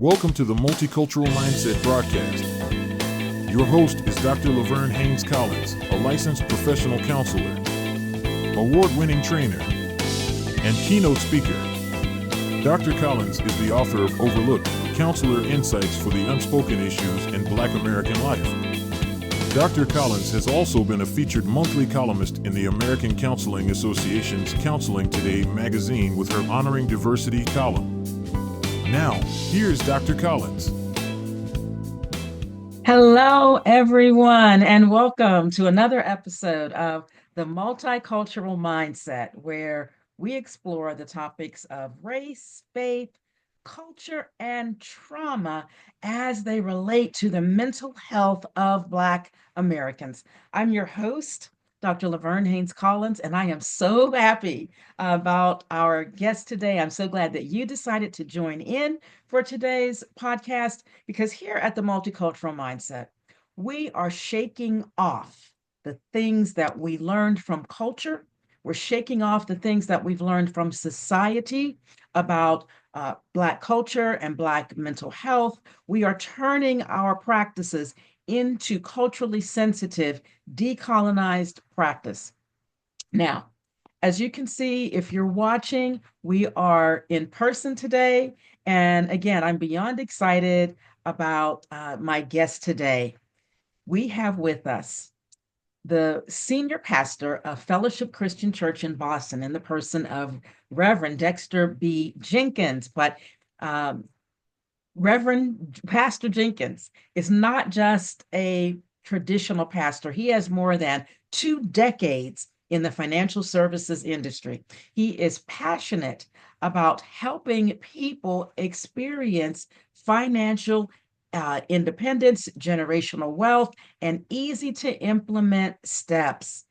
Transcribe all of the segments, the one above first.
Welcome to the Multicultural Mindset broadcast. Your host is Dr. Laverne Hanes Collins, a licensed professional counselor, award-winning trainer, and keynote speaker. Dr. Collins is the author of Overlooked: Counselor Insights for the Unspoken Issues in Black American Life. Dr. Collins has also been a featured monthly columnist in the American Counseling Association's Counseling Today magazine with her Honoring Diversity column. Now, here's Dr. Collins. Hello, everyone, and welcome to another episode of the Multicultural Mindset, where we explore the topics of race, faith, culture, and trauma as they relate to the mental health of Black Americans. I'm your host, Dr. Laverne Hanes Collins, and I am so happy about our guest today. I'm so glad that you decided to join in for today's podcast, because here at the Multicultural Mindset, we are shaking off the things that we learned from culture. We're shaking off the things that we've learned from society about Black culture and Black mental health. We are turning our practices into culturally sensitive, decolonized practice. Now, as you can see, if you're watching, we are in person today. And again, I'm beyond excited about my guest today. We have with us the senior pastor of Fellowship Christian Church in Boston, in the person of Reverend Dexter B. Jenkins. But Reverend Pastor Jenkins is not just a traditional pastor. He has more than 2 decades in the financial services industry. He is passionate about helping people experience financial independence, generational wealth, and easy to implement steps.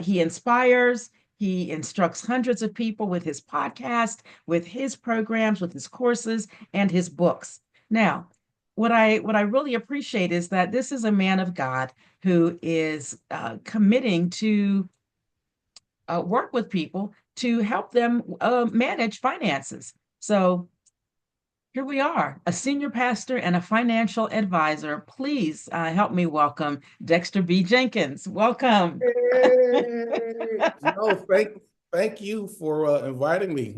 He inspires. He instructs hundreds of people with his podcast, with his programs, with his courses, and his books. Now, what I really appreciate is that this is a man of God who is committing to work with people to help them manage finances. So here we are, a senior pastor and a financial advisor. Please help me welcome Dexter B. Jenkins. Welcome. Hey, thank you for inviting me.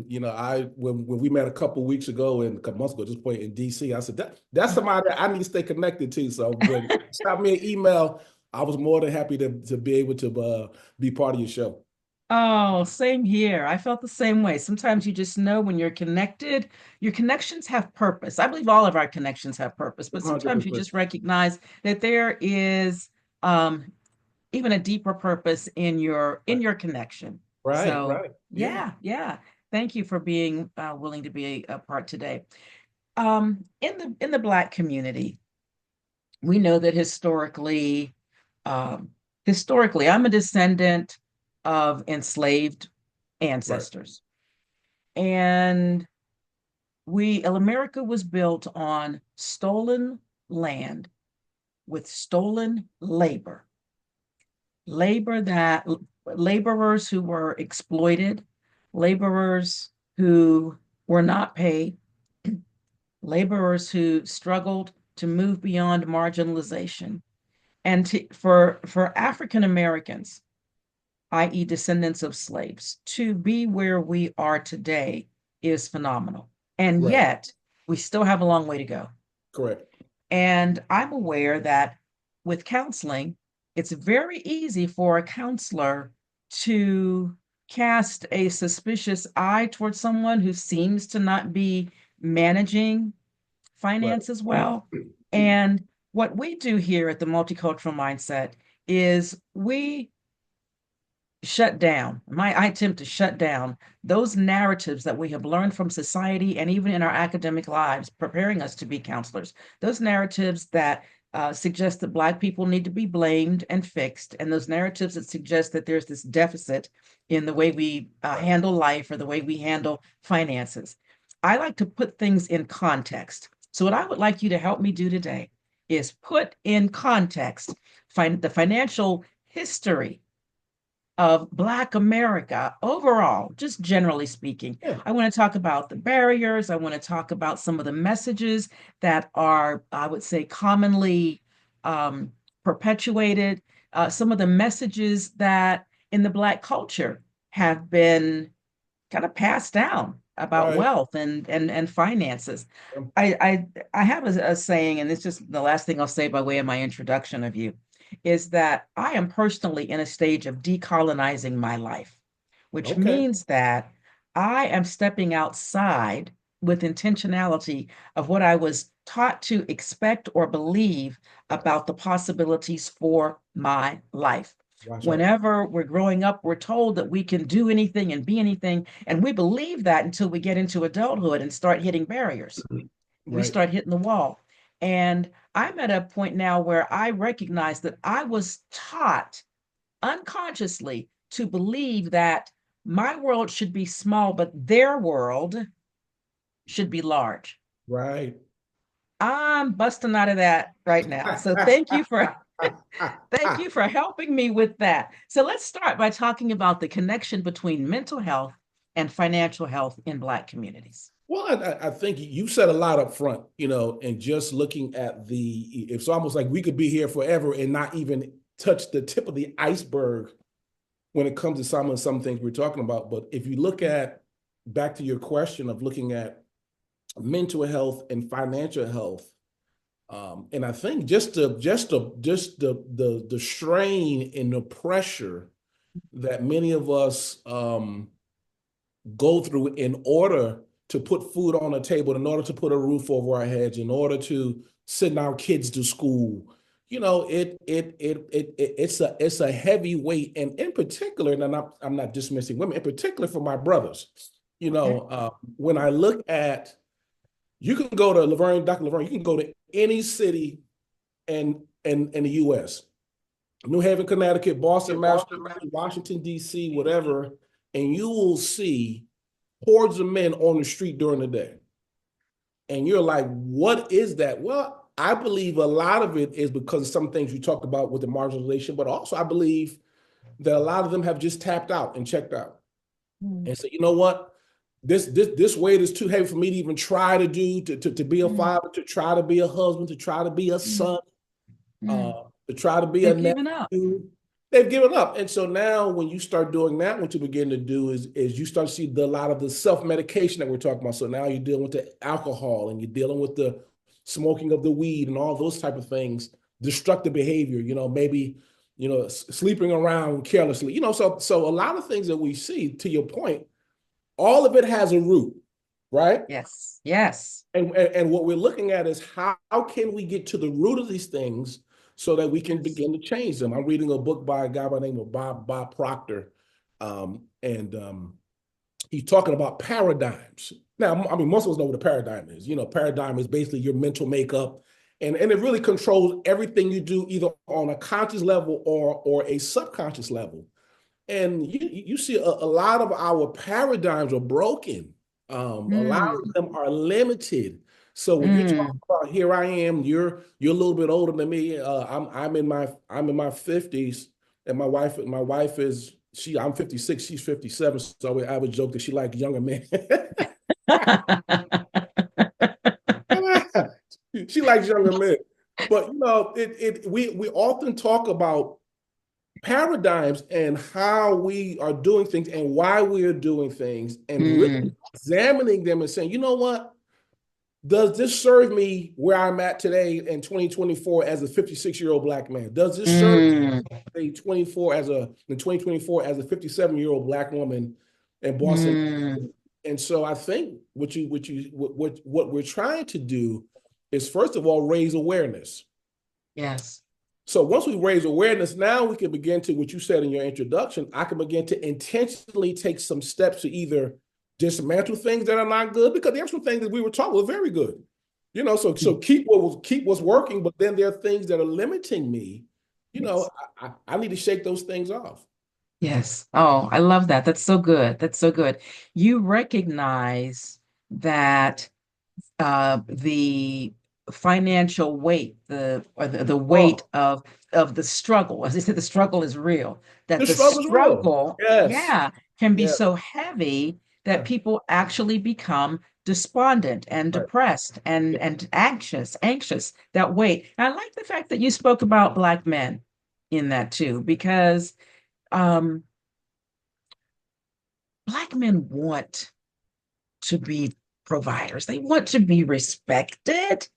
When we met a couple weeks ago and a couple months ago, at this point in DC, I said that's somebody that I need to stay connected to. So when you sent me an email, I was more than happy to be able to be part of your show. Oh, same here. I felt the same way. Sometimes you just know when you're connected, your connections have purpose. I believe all of our connections have purpose, but sometimes you 100%. just recognize that there is even a deeper purpose in your connection. Right, So right. yeah. Thank you for being willing to be a part today. In the Black community, we know that historically, I'm a descendant of enslaved ancestors. Right. And America was built on stolen land with stolen labor. Laborers who were exploited, laborers who were not paid, laborers who struggled to move beyond marginalization. And for African Americans, i.e., descendants of slaves, to be where we are today is phenomenal. And right. Yet, we still have a long way to go. Correct. And I'm aware that with counseling, it's very easy for a counselor to cast a suspicious eye towards someone who seems to not be managing finances well. And what we do here at the Multicultural Mindset is I attempt to shut down those narratives that we have learned from society and even in our academic lives, preparing us to be counselors, those narratives that suggest that Black people need to be blamed and fixed, and those narratives that suggest that there's this deficit in the way we handle life or the way we handle finances. I like to put things in context. So what I would like you to help me do today is put in context the financial history of Black America overall, just generally speaking. Yeah. I want to talk about the barriers. I want to talk about some of the messages that are, I would say, commonly perpetuated, some of the messages that in the Black culture have been kind of passed down about Right. wealth and finances. I have a saying, and it's just the last thing I'll say by way of my introduction of you, is that I am personally in a stage of decolonizing my life, which Okay. means that I am stepping outside with intentionality of what I was taught to expect or believe about the possibilities for my life. Watch out. Whenever we're growing up, we're told that we can do anything and be anything. And we believe that until we get into adulthood and start hitting barriers. We Right. start hitting the wall. And I'm at a point now where I recognize that I was taught unconsciously to believe that my world should be small, but their world should be large. Right. I'm busting out of that right now. So thank you for thank you for helping me with that. So let's start by talking about the connection between mental health and financial health in Black communities. Well, I think you said a lot up front, and just looking at it's almost like we could be here forever and not even touch the tip of the iceberg when it comes to some things we're talking about. But if you look at, back to your question of looking at mental health and financial health, and I think just the strain and the pressure that many of us go through in order to put food on the table, in order to put a roof over our heads, in order to send our kids to school. It's a heavy weight, and in particular, and I'm not dismissing women, in particular for my brothers. When I look at, you can go to Dr. Laverne, you can go to any city in the U.S., New Haven, Connecticut, Boston, Massachusetts, Washington, D.C., whatever, and you will see hordes of men on the street during the day. And you're like, what is that? Well, I believe a lot of it is because of some things you talked about with the marginalization, but also I believe that a lot of them have just tapped out and checked out and said, you know what? This weight is too heavy for me to even try to do, to be a father, to try to be a husband, to try to be a son, to try to be a nephew. They've given up. And so now when you start doing that, what you begin to do is you start to see a lot of the self-medication that we're talking about. So now you're dealing with the alcohol and you're dealing with the smoking of the weed and all those type of things, destructive behavior, maybe, sleeping around carelessly, so a lot of things that we see, to your point, all of it has a root, right? Yes. Yes. And what we're looking at is how can we get to the root of these things so that we can begin to change them. I'm reading a book by a guy by the name of Bob Proctor, and he's talking about paradigms. Now, I mean, most of us know what a paradigm is. Paradigm is basically your mental makeup, and it really controls everything you do, either on a conscious level or a subconscious level. And you see a lot of our paradigms are broken. A lot of them are limited. So when you talk about, here I am, you're a little bit older than me. I'm in my 50s, and my wife is I'm 56, she's 57. So I would joke that she likes younger men. She likes younger men. But we often talk about paradigms and how we are doing things and why we are doing things, and really examining them and saying, you know what? Does this serve me where I'm at today in 2024 as a 56-year-old Black man? Does this serve me in 2024 as a 57-year-old Black woman in Boston? And so I think what we're trying to do is, first of all, raise awareness. Yes. So once we raise awareness, now we can begin to, what you said in your introduction, I can begin to intentionally take some steps to either dismantle things that are not good, because there are some things that we were taught were very good. So keep what's working, but then there are things that are limiting me. I need to shake those things off. Yes. Oh, I love that. That's so good. That's so good. You recognize that the financial weight, the weight of the struggle. As I said, the struggle is real. That The the struggle is real. struggle, Yes. yeah, can be Yeah. so heavy that Yeah. people actually become despondent and Right. depressed Yeah. and anxious, that weight. And I like the fact that you spoke about Black men in that too, because um, Black men want to be providers. They want to be respected.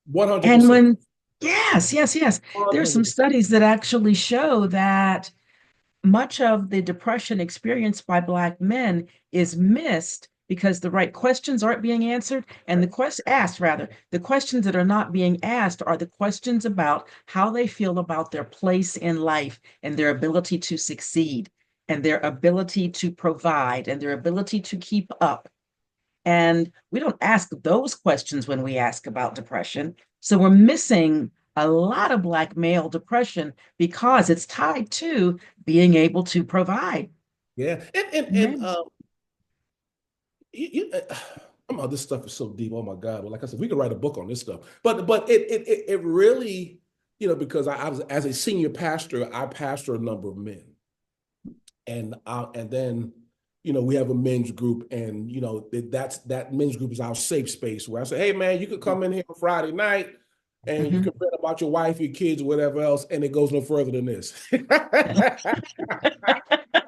And 100%. when, yes, there's some 100%. studies that actually show that much of the depression experienced by Black men is missed because the right questions aren't being answered. And Right. the asked rather, the questions that are not being asked are the questions about how they feel about their place in life and their ability to succeed and their ability to provide and their ability to keep up. And we don't ask those questions when we ask about depression. So we're missing a lot of Black male depression because it's tied to being able to provide. Yeah. And Men. oh, this stuff is so deep. Oh my God. Well, like I said, we could write a book on this stuff. But it really, because I was, as a senior pastor, I pastor a number of men. And then, we have a men's group, and that men's group is our safe space where I say, hey man, you could come in here on Friday night and you Mhm. can vent about your wife, your kids, whatever else, and it goes no further than this.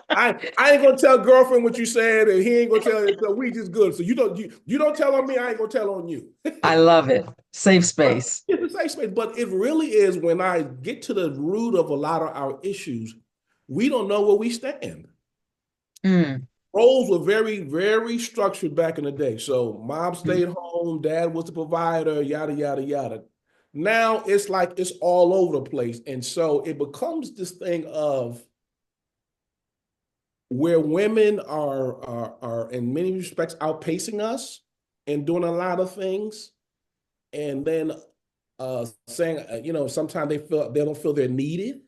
I ain't gonna tell girlfriend what you said, and he ain't gonna tell her. So we just good. So you don't tell on me, I ain't gonna tell on you. I love it. Safe But space. it's a safe space. But it really is, when I get to the root of a lot of our issues, we don't know where we stand. Mm. Roles were very, very structured back in the day. So mom Mm. stayed home, dad was the provider, yada, yada, yada. Now it's like it's all over the place. And so it becomes this thing of where women are in many respects outpacing us and doing a lot of things. And then saying, sometimes they don't feel they're needed.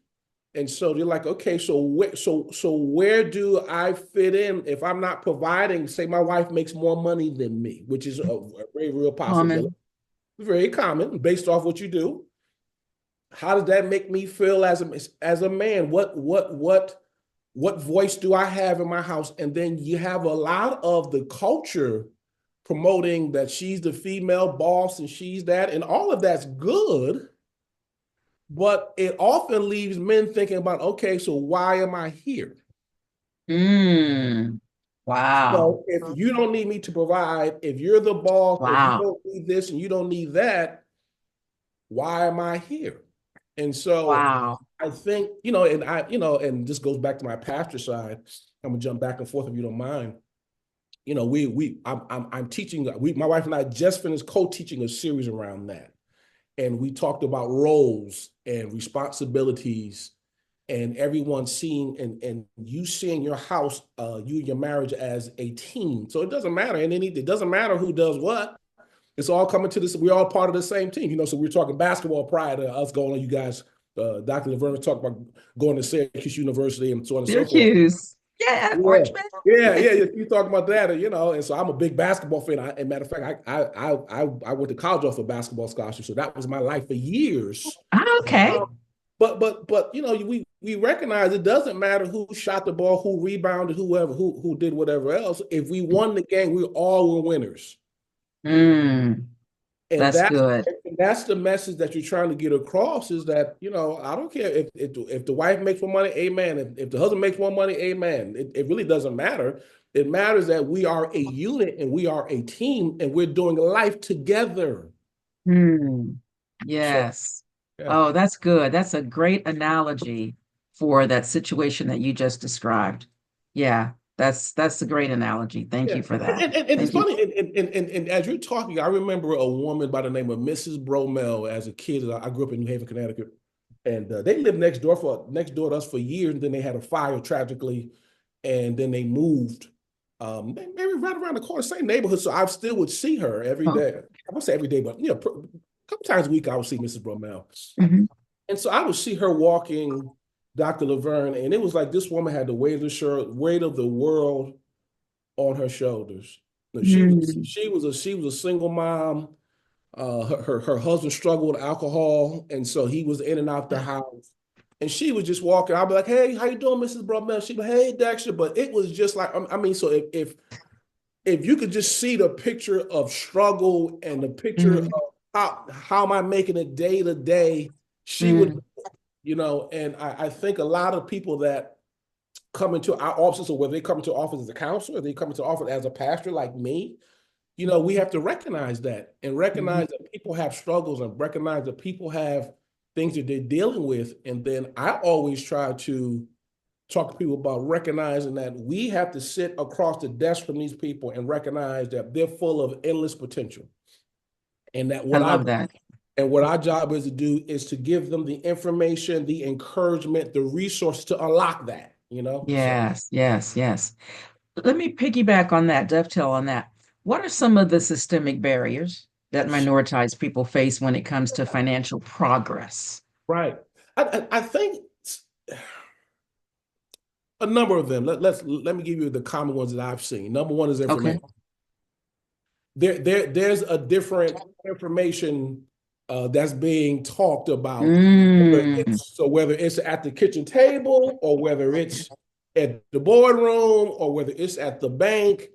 And so they're like, okay, so where do I fit in if I'm not providing? Say my wife makes more money than me, which is a very real possibility, Common. very common based off what you do. How does that make me feel as a man? What voice do I have in my house? And then you have a lot of the culture promoting that she's the female boss and she's that, and all of that's good. But it often leaves men thinking about, okay, so why am I here? Mm. Wow. So if you don't need me to provide, if you're the boss, if you Wow. don't need this and you don't need that, why am I here? And so Wow. I think, and this goes back to my pastor side. I'm gonna jump back and forth if you don't mind. I'm teaching. My wife and I just finished co-teaching a series around that, and we talked about roles and responsibilities, and everyone seeing and you seeing your house, you and your marriage as a team. So it doesn't matter, and it doesn't matter who does what. It's all coming to this. We're all part of the same team, So we were talking basketball prior to us going on. You guys, Dr. Laverne talked about going to Syracuse University and so on and so forth. Syracuse. Yeah, Yeah, Orange Man. yeah. You talk about that, and so I'm a big basketball fan. And matter of fact, I went to college off a basketball scholarship, so that was my life for years. Okay. But we recognize it doesn't matter who shot the ball, who rebounded, who did whatever else. If we won the game, we all were winners. Mm. And That's good. that's the message that you're trying to get across, is that, I don't care if the wife makes more money, amen. If the husband makes more money, amen. It really doesn't matter. It matters that we are a unit and we are a team and we're doing life together. Mm. So, Yes. yeah. Oh, that's good. That's a great analogy for that situation that you just described. Yeah, that's a great analogy. Thank Yeah. you for that. And it's Thank you. funny. And as you're talking, I remember a woman by the name of Mrs. Bromell as a kid. I grew up in New Haven, Connecticut. And they lived next door to us for years. And then they had a fire tragically. And then they moved, maybe right around the corner, same neighborhood. So I still would see her every Oh, day. I won't say every day, but a couple times a week I would see Mrs. Bromell. mhm. And so I would see her walking, Dr. Laverne, and it was like this woman had the weight of the world on her shoulders. She was Mm. she was a single mom. Her husband struggled with alcohol, and so he was in and out the house. And she was just walking. I'd be like, "Hey, how you doing, Mrs. Brumell?" She'd be like, "Hey, Dexter." But it was just like, I mean, so if you could just see the picture of struggle and the picture of how am I making it day to day, she would, and I think a lot of people that come into our offices, or whether they come into office as a counselor, or they come into office as a pastor like me, we have to recognize that and recognize that people have struggles and recognize that people have things that they're dealing with. And then I always try to talk to people about recognizing that we have to sit across the desk from these people and recognize that they're full of endless potential. And that I love that. And what our job is to do is to give them the information, the encouragement, the resources to unlock that, Yes, yes, yes. Let me piggyback on that, dovetail on that. What are some of the systemic barriers that minoritized people face when it comes to financial progress? Right. I think a number of them. Let me give you the common ones that I've seen. Number one is information. There's a different information that's being talked about. Whether it's at the kitchen table or whether it's at the boardroom or whether it's at the bank,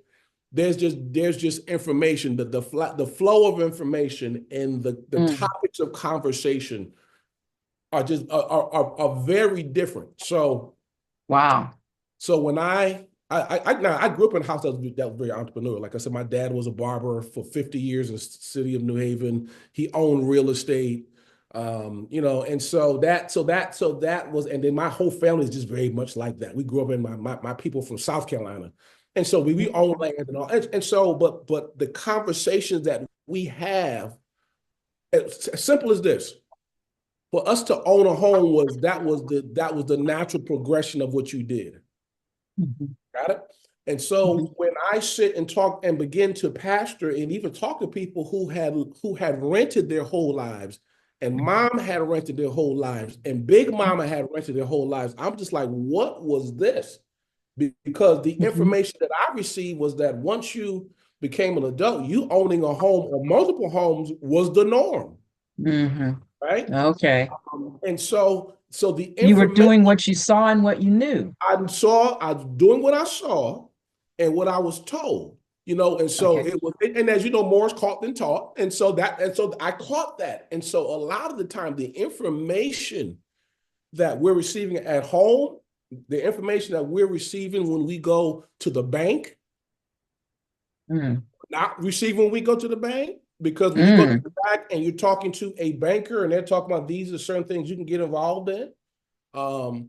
there's just information. The flow of information and the topics of conversation are just are very different. So wow. So when I grew up in a house that was very entrepreneurial. Like I said, my dad was a barber for 50 years in the city of New Haven. He owned real estate, and so that was, and then my whole family is just very much like that. We grew up in my people from South Carolina, and so we own land and all, and so but the conversations that we have, as simple as this. For us to own a home was the natural progression of what you did. Got it? And so when I sit and talk and begin to pastor and even talk to people who had rented their whole lives, and mom had rented their whole lives, and big mama had rented their whole lives, I'm just like, what was this? Because the information that I received was that once you became an adult, you owning a home or multiple homes was the norm. Right? Okay. And so the you were doing what you saw and what you knew. I was doing what I saw and what I was told, and so it was, and as you know, more is caught than taught. And so I caught that. And so a lot of the time, the information that we're receiving at home, the information that we're receiving when we go to the bank, not receiving when we go to the bank. Because when you go to the bank and you're talking to a banker and they're talking about these are certain things you can get involved in, or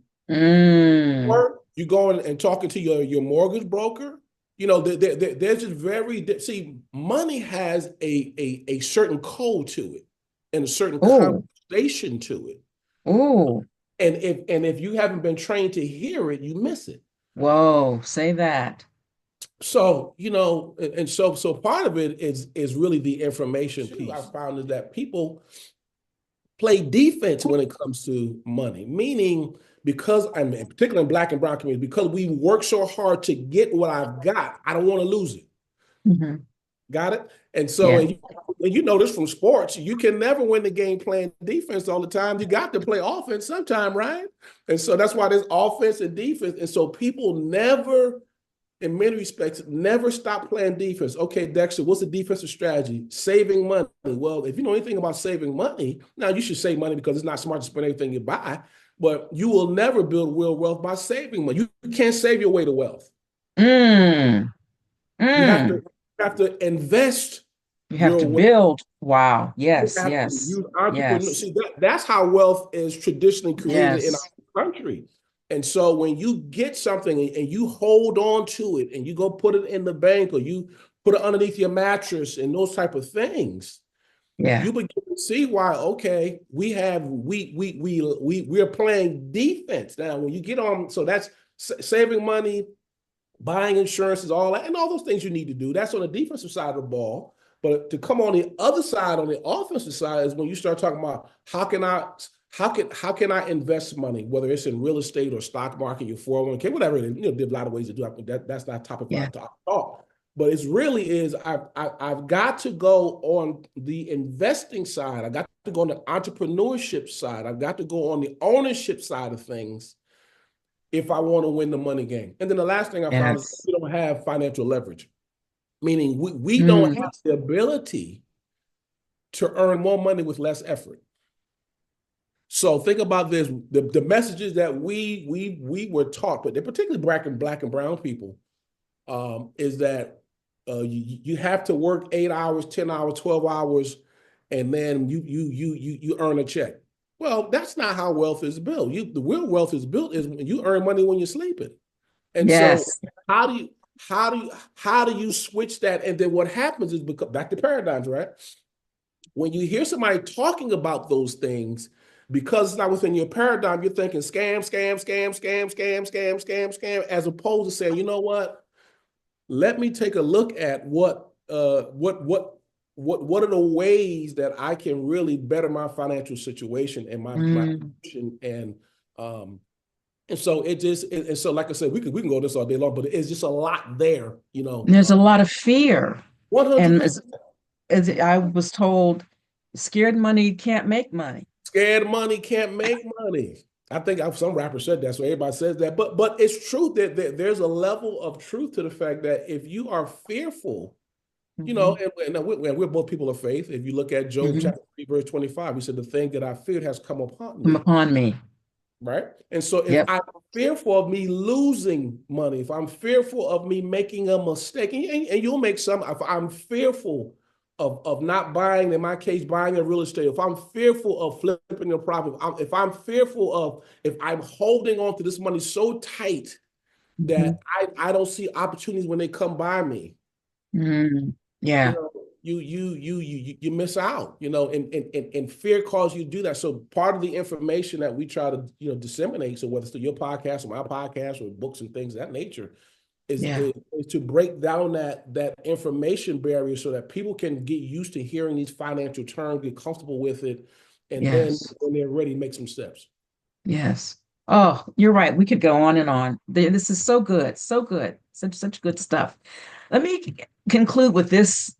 you going and talking to your mortgage broker, there's just money has a certain code to it and a certain conversation to it. And if you haven't been trained to hear it, you miss it. Whoa, say that. So, and so part of it is really the information piece. I found is that people play defense when it comes to money, meaning because I'm particularly in Black and brown communities, because we work so hard to get what I've got, I don't want to lose it. Got it? And so, and you know this from sports, you can never win the game playing defense all the time. You got to play offense sometime, right? And so that's why there's offense and defense. And so people never, in many respects, never stop playing defense. Okay, Dexter, what's the defensive strategy? Saving money. Well, if you know anything about saving money, now you should save money because it's not smart to spend everything you buy, but you will never build real wealth by saving money. You can't save your way to wealth. You have to invest. You have to build. Wow. Yes, yes. Yes. See, that's how wealth is traditionally created in our country. And so when you get something and you hold on to it and you go put it in the bank or you put it underneath your mattress and those type of things, you begin to see why, okay, we're playing defense. Now, when you get on, so that's saving money, buying insurances, all that, and all those things you need to do. That's on the defensive side of the ball. But to come on the other side, on the offensive side, is when you start talking about how can I invest money, whether it's in real estate or stock market, your 401k, whatever it is. There's a lot of ways to do it. That's not topic for our talk. But it's really is I've got to go on the investing side. I got to go on the entrepreneurship side. I've got to go on the ownership side of things if I want to win the money game. And then the last thing I found is Yes. we don't have financial leverage, meaning we don't Mm. have the ability to earn more money with less effort. So think about this: the messages that we were taught, but they're particularly black and brown people, is that you have to work 8 hours, 10 hours, 12 hours, and then you earn a check. Well, that's not how wealth is built. The real wealth is built is when you earn money when you're sleeping. And so Yes. how do you switch that? And then what happens is back to paradigms, right? When you hear somebody talking about those things, because it's not within your paradigm, you're thinking scam, scam, scam, scam, scam, scam, scam, scam, as opposed to saying, you know what? Let me take a look at what are the ways that I can really better my financial situation and my Mm. and so and so like I said, we can go this all day long, but it's just a lot there, There's a lot of fear. And 100%. as I was told, scared money can't make money. Scared money can't make money. I think some rapper said that, so everybody says that. But it's true that there's a level of truth to the fact that if you are fearful, Mhm. and we're both people of faith. If you look at Job Mhm. chapter 3, verse 25, he said, "The thing that I feared has come upon Come me." upon me. Right? And so if Yep. I'm fearful of me losing money, if I'm fearful of me making a mistake, and you'll make some, if I'm fearful of not buying, in my case, buying a real estate, if I'm fearful of flipping a property, if I'm fearful of, if I'm holding on to this money so tight Mhm. that I don't see opportunities when they come by me, Mm. you Yeah. know, you miss out, and fear causes you to do that. So part of the information that we try to, disseminate, so whether it's through your podcast or my podcast or books and things of that nature, is, Yeah. is, is to break down that information barrier so that people can get used to hearing these financial terms, get comfortable with it, and then Yes. when they're ready, make some steps. Yes. Oh, you're right. We could go on and on. This is so good. So good. Such good stuff. Let me conclude with this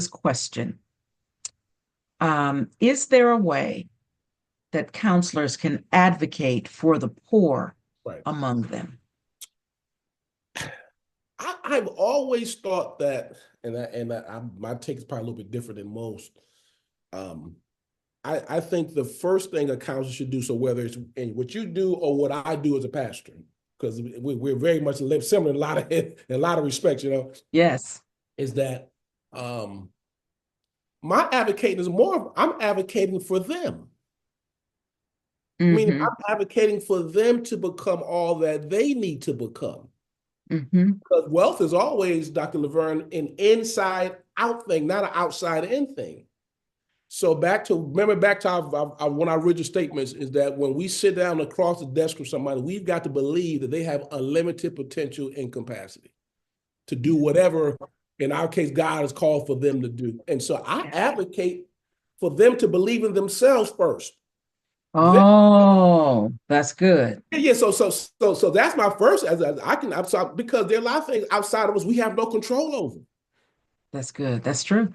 question. Is there a way that counselors can advocate for the poor Right. among them? I've always thought that, my take is probably a little bit different than most. Um, I think the first thing a counselor should do, so whether it's in what you do or what I do as a pastor, because we're very much similar in a lot of respects, Yes. is that my advocating is more of I'm advocating for them. Meaning Mm-hmm. I'm advocating for them to become all that they need to become. Mm-hmm. Because wealth is always, Dr. Laverne, an inside out thing, not an outside in thing. So back to one of our original statements is that when we sit down across the desk with somebody, we've got to believe that they have unlimited potential and capacity to do whatever, in our case, God has called for them to do. And so I Yes. advocate for them to believe in themselves first. Then, Oh, that's good. yeah, so that's my first. As I can, because there are a lot of things outside of us we have no control over. That's good. That's true.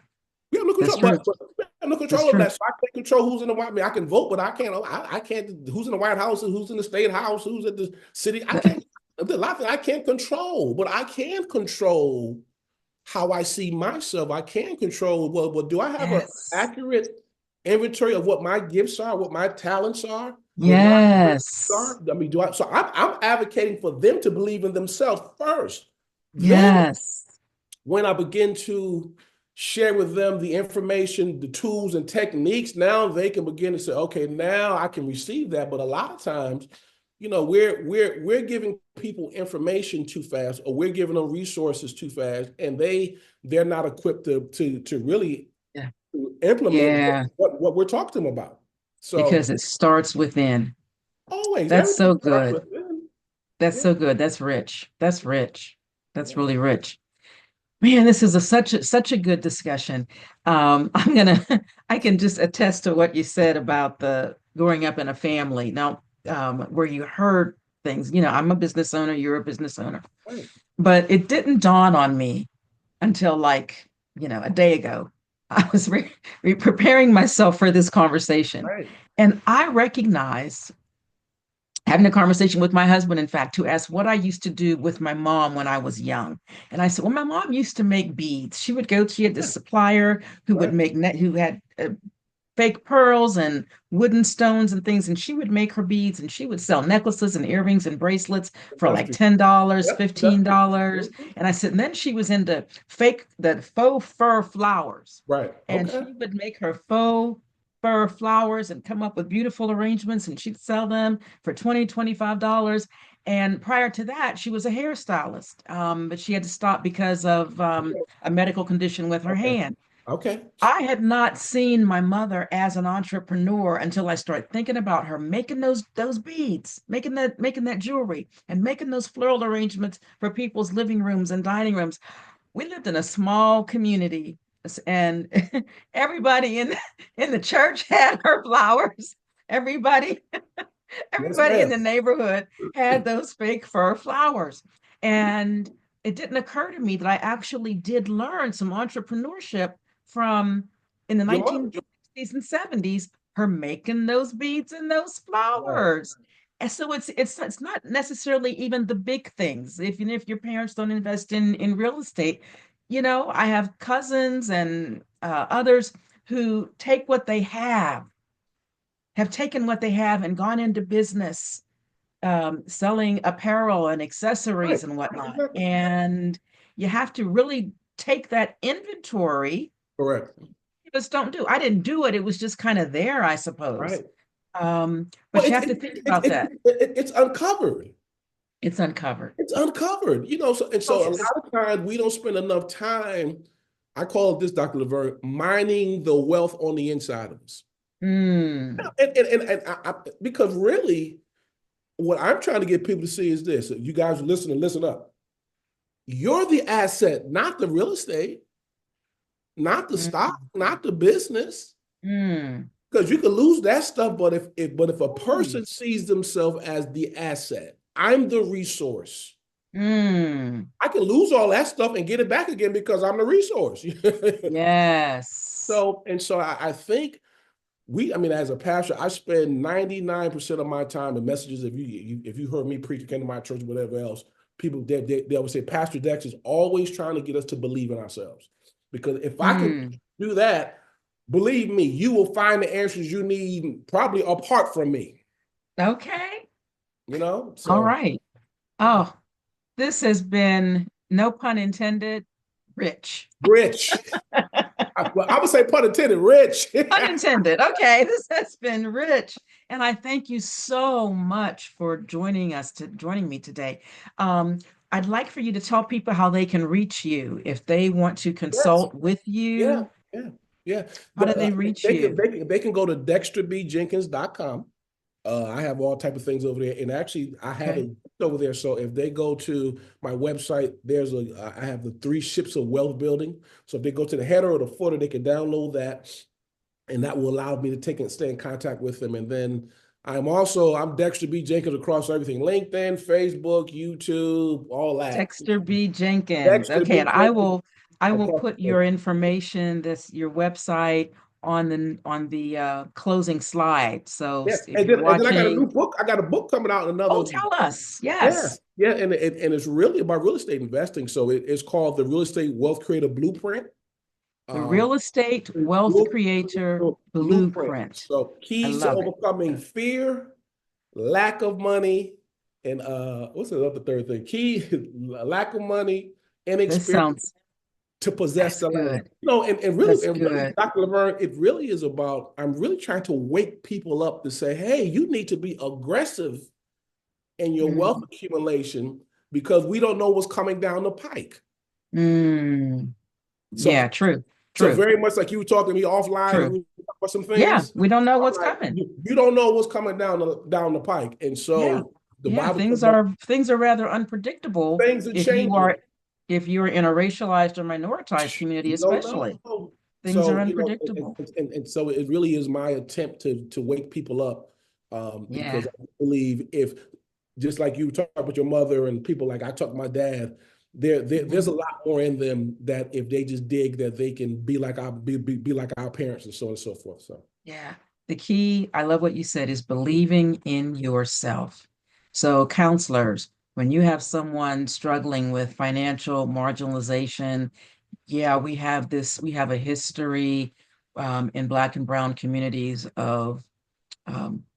We have no That's control, true. but we have no That's control over true. that. So I can't control who's in the White. I mean, I can vote, but I can't. Who's in the White House and who's in the State House? Who's at the city? I can't. There's a lot of things I can't control, but I can control how I see myself. I can control. Well, do I have an Yes. accurate inventory of what my gifts are, what my talents are, what my Yes. are? I mean, do I? So I'm advocating for them to believe in themselves first. Then Yes. when I begin to share with them the information, the tools and techniques, now they can begin to say, okay, now I can receive that. But a lot of times, we're giving people information too fast, or we're giving them resources too fast, and they're not equipped to really Yeah. implement Yeah. what we're talking to them about. So Because it starts within. always That's everything so starts good. with them. That's Yeah, so good. That's rich. That's rich. That's yeah. really rich. Man, this is such a good discussion. I can just attest to what you said about the growing up in a family. Now, where you heard things, I'm a business owner, you're a business owner. Right. But it didn't dawn on me until like, a day ago. I was preparing myself for this conversation. Right. And I recognized having a conversation with my husband, in fact, who asked what I used to do with my mom when I was young. And I said, well, my mom used to make beads. She had this supplier who would Right. make who had fake pearls and wooden stones and things. And she would make her beads and she would sell necklaces and earrings and bracelets for like Industry. $10, Yep. $15. And I said, and then she was into the faux fur flowers. Right. And Okay. she would make her faux fur flowers and come up with beautiful arrangements and she'd sell them for $20, $25. And prior to that, she was a hairstylist, but she had to stop because of a medical condition with her Okay. hand. Okay. I had not seen my mother as an entrepreneur until I started thinking about her making those beads, making that jewelry, and making those floral arrangements for people's living rooms and dining rooms. We lived in a small community, and everybody in the church had her flowers. Everybody Yes, everybody in ma'am. the neighborhood had those fake fur flowers. And it didn't occur to me that I actually did learn some entrepreneurship from in the Your mother. 1960s and 70s, her making those beads and those Right. flowers. And so it's not necessarily even the big things. Even if your parents don't invest in real estate, I have cousins and others who have taken what they have and gone into business, selling apparel and Right. accessories and whatnot. Exactly. And you have to really take that inventory. Correct. You just don't do. I didn't do it. It was just kind of there, I suppose. Right. Well, But you have to think about that. it's uncovered. It's uncovered. It's uncovered, Oh, so a yes. lot of times we don't spend enough time. I call it this, Dr. Laverne, mining the wealth on the inside of us. Mm, Because really, what I'm trying to get people to see is this. You guys listen up. You're the asset, not the real estate, not the stock, mm, not the business. mm. Because you can lose that stuff, but if a Ooh, person sees themselves as the asset, I'm the resource. mm. I can lose all that stuff and get it back again because I'm the resource. Yes. So I think I mean, as a pastor, I spend 99% of my time in messages. If you heard me preach, came to my church, whatever else, people they would say, Pastor Dex is always trying to get us to believe in ourselves. Because if I can Mm. do that, believe me, you will find the answers you need probably apart from me. Okay. All So right. Oh, this has been, no pun intended, rich. rich. Well, I would say pun intended, rich. Unintended. Okay, this has been rich. And I thank you so much for joining me today. Um, I'd like for you to tell people how they can reach you if they want to Yes. consult with Yeah. you. Yeah. Yeah. How do they reach They can you? go to dexterbjenkins.com. I have all type of things over there, and actually, I have Okay. it over there. So if they go to my website, I have the 3 ships of wealth building. So if they go to the header or the footer, they can download that, and that will allow me to stay in contact with them. And then I'm Dexter B. Jenkins across everything: LinkedIn, Facebook, YouTube, all that. Dexter B. Jenkins. Dexter Okay, B. and I Jenkins will I will across put the your information, your website on the closing slide. So Yeah, if and you're then I got a new watching, book. I got a book coming out in oh, another. tell us. Yeah, Yes. yeah, and it's really about real estate investing. So it's called the Real Estate Wealth Creator Blueprint. The Um, Real Estate Wealth Creator Blueprint. Blueprint. So I keys to love it. overcoming fear, lack of money, and what's the other third thing? Lack of money, This inexperience sounds, to possess that's the land. good. And That's really, good. Dr. Laverne, it really is about. I'm really trying to wake people up to say, hey, you need to be aggressive in your wealth Mm, accumulation because we don't know what's coming down the pike. mm. So, Yeah, true, so true, very much like you were talking to me offline, and true. we were talking about some Yeah, things. we don't know I'm what's like, coming. you don't know what's coming down the pike, and Yeah. so the Yeah, Bible talks things about are things are rather unpredictable things are if you changing. are if you're in a racialized or minoritized community, You don't especially. know. Things are So, unpredictable. and so it really is my attempt to wake people up, Yeah. because I believe if, just like you talk about your mother and people, like I talk to my dad, there's a lot more in them that if they just dig, that they can be like our parents and so on and so forth. So Yeah. The key, I love what you said, is believing in yourself. So, counselors, when you have someone struggling with financial marginalization, yeah, we have a history in Black and Brown communities of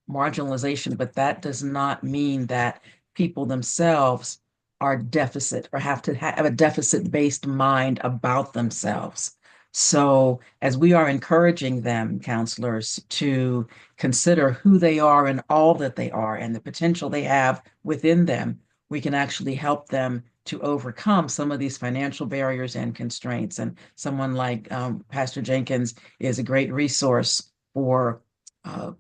marginalization, but that does not mean that people themselves are deficit or have to have a deficit-based mind about themselves. So, as we are encouraging them, counselors, to consider who they are and all that they are and the potential they have within them, we can actually help them to overcome some of these financial barriers and constraints. And someone like Pastor Jenkins is a great resource for uh,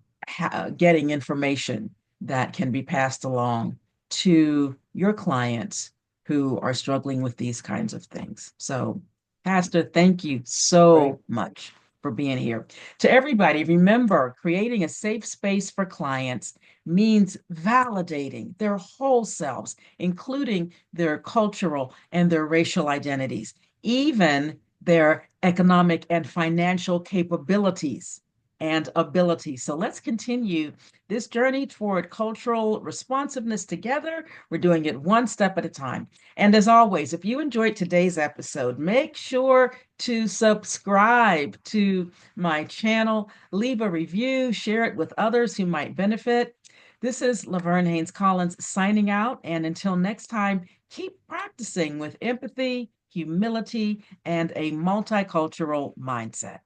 getting information that can be passed along to your clients who are struggling with these kinds of things. So, Pastor, thank you right. so much for being here. To everybody, remember, creating a safe space for clients means validating their whole selves, including their cultural and their racial identities, even their economic and financial capabilities and abilities. So let's continue this journey toward cultural responsiveness together. We're doing it one step at a time. And as always, if you enjoyed today's episode, make sure to subscribe to my channel, leave a review, share it with others who might benefit. This is Laverne Hanes Collins signing out. And until next time, keep practicing with empathy, humility, and a multicultural mindset.